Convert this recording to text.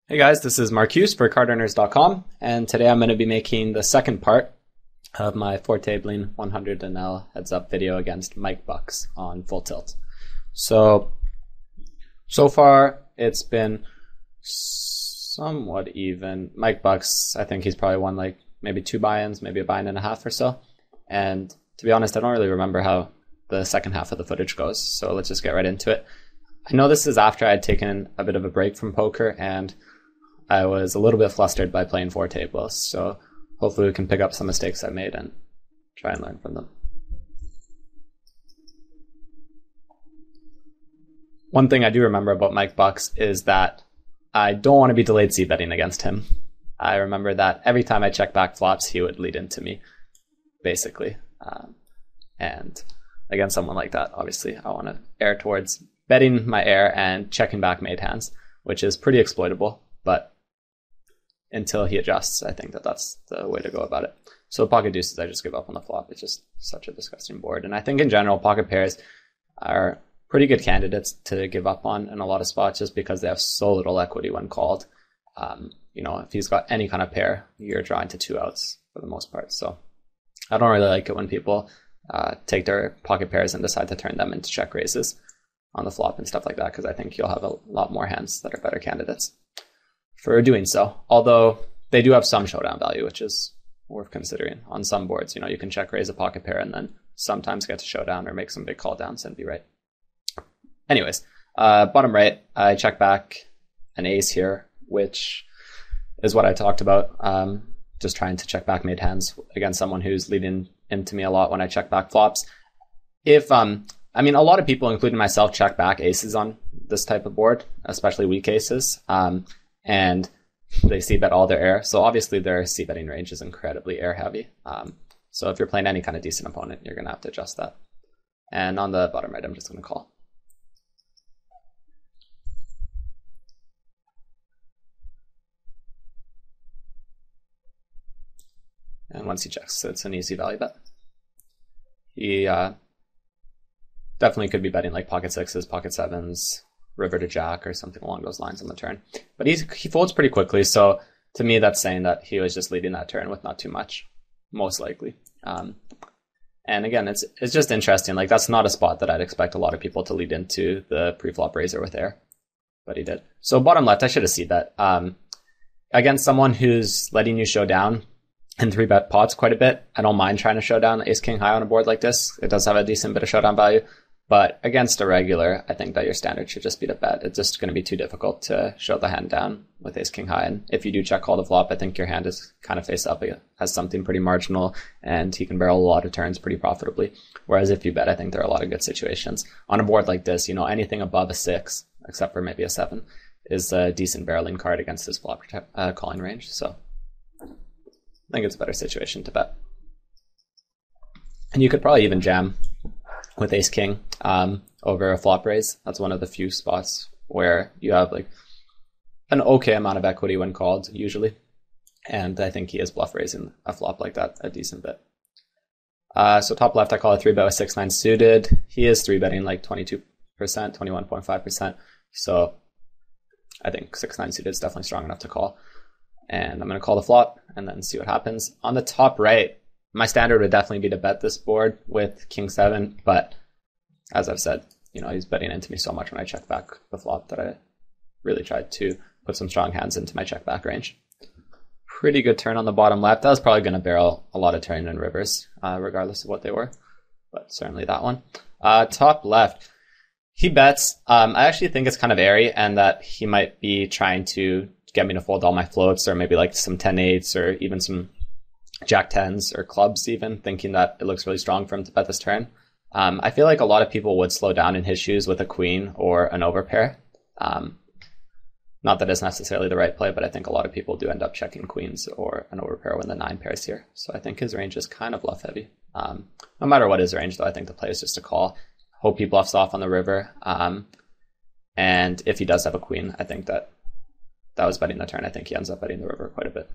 Hey guys, this is Markuis for CardRunners.com, and today I'm going to be making the second part of my 4-tabling 100 NL heads-up video against MikeBucks on Full Tilt. So far it's been somewhat even. MikeBucks, I think he's probably won like maybe 2 buy-ins, maybe a buy-in and a half or so. And to be honest, I don't really remember how the second half of the footage goes, so let's just get right into it. I know this is after I'd taken a bit of a break from poker, and I was a little bit flustered by playing 4 tables, so hopefully we can pick up some mistakes I made and try and learn from them. One thing I do remember about MikeBucks is that I don't want to be delayed c-betting against him. I remember that every time I check back flops, he would lead into me, basically. And against someone like that, obviously, I want to err towards betting my air and checking back made hands, which is pretty exploitable, but until he adjusts, I think that that's the way to go about it. So pocket deuces, I just give up on the flop. It's just such a disgusting board. And I think in general, pocket pairs are pretty good candidates to give up on in a lot of spots just because they have so little equity when called. If he's got any kind of pair, you're drawing to 2 outs for the most part. So I don't really like it when people take their pocket pairs and decide to turn them into check raises on the flop and stuff like that, because I think you'll have a lot more hands that are better candidates for doing so. Although they do have some showdown value, which is worth considering. On some boards, you can check raise a pocket pair and then sometimes get to showdown or make some big call downs and be right. Anyways, bottom right, I check back an ace here, which is what I talked about. Just trying to check back made hands against someone who's leading into me a lot when I check back flops. If a lot of people, including myself, check back aces on this type of board, especially weak aces. And they c-bet all their air. So obviously their c-betting range is incredibly air heavy. So if you're playing any kind of decent opponent, you're going to have to adjust that. And on the bottom right, I'm just going to call. And once he checks, it's an easy value bet. He definitely could be betting like pocket sixes, pocket sevens, river to jack or something along those lines on the turn. But he folds pretty quickly, so to me that's saying that he was just leading that turn with not too much, most likely. And again, it's just interesting. Like, that's not a spot that I'd expect a lot of people to lead into the pre-flop raiser with air, but he did. So bottom left, I should have seen that. Against someone who's letting you show down and 3-bet pots quite a bit, I don't mind trying to show down ace king high on a board like this. It does have a decent bit of showdown value. But against a regular, I think that your standard should just be to bet. It's just going to be too difficult to show the hand down with ace king high. And if you do check call the flop, I think your hand is kind of face up as something pretty marginal, and he can barrel a lot of turns pretty profitably. Whereas if you bet, I think there are a lot of good situations. On a board like this, anything above a 6, except for maybe a 7, is a decent barreling card against his flop calling range. So I think it's a better situation to bet. And you could probably even jam with ace king over a flop raise. That's one of the few spots where you have like an okay amount of equity when called, usually. And I think he is bluff raising a flop like that a decent bit. So top left, I call a 3-bet with 6-9 suited. He is 3-betting like 22%, 21.5%. So I think 6-9 suited is definitely strong enough to call. And I'm going to call the flop and then see what happens. On the top right, my standard would definitely be to bet this board with king 7, but as I've said, he's betting into me so much when I check back the flop that I really tried to put some strong hands into my check back range. Pretty good turn on the bottom left. That was probably going to barrel a lot of turn and rivers, regardless of what they were, but certainly that one. Top left, he bets. I actually think it's kind of airy and that he might be trying to get me to fold all my floats, or maybe like some 10-8s or even some jack 10s or clubs even, thinking that it looks really strong for him to bet this turn. I feel like a lot of people would slow down in his shoes with a queen or an overpair. Not that it's necessarily the right play, but I think a lot of people do end up checking queens or an overpair when the 9 pairs here. So I think his range is kind of bluff heavy. No matter what his range, though, I think the play is just a call. Hope he bluffs off on the river. And if he does have a queen, I think that was betting the turn. I think he ends up betting the river quite a bit.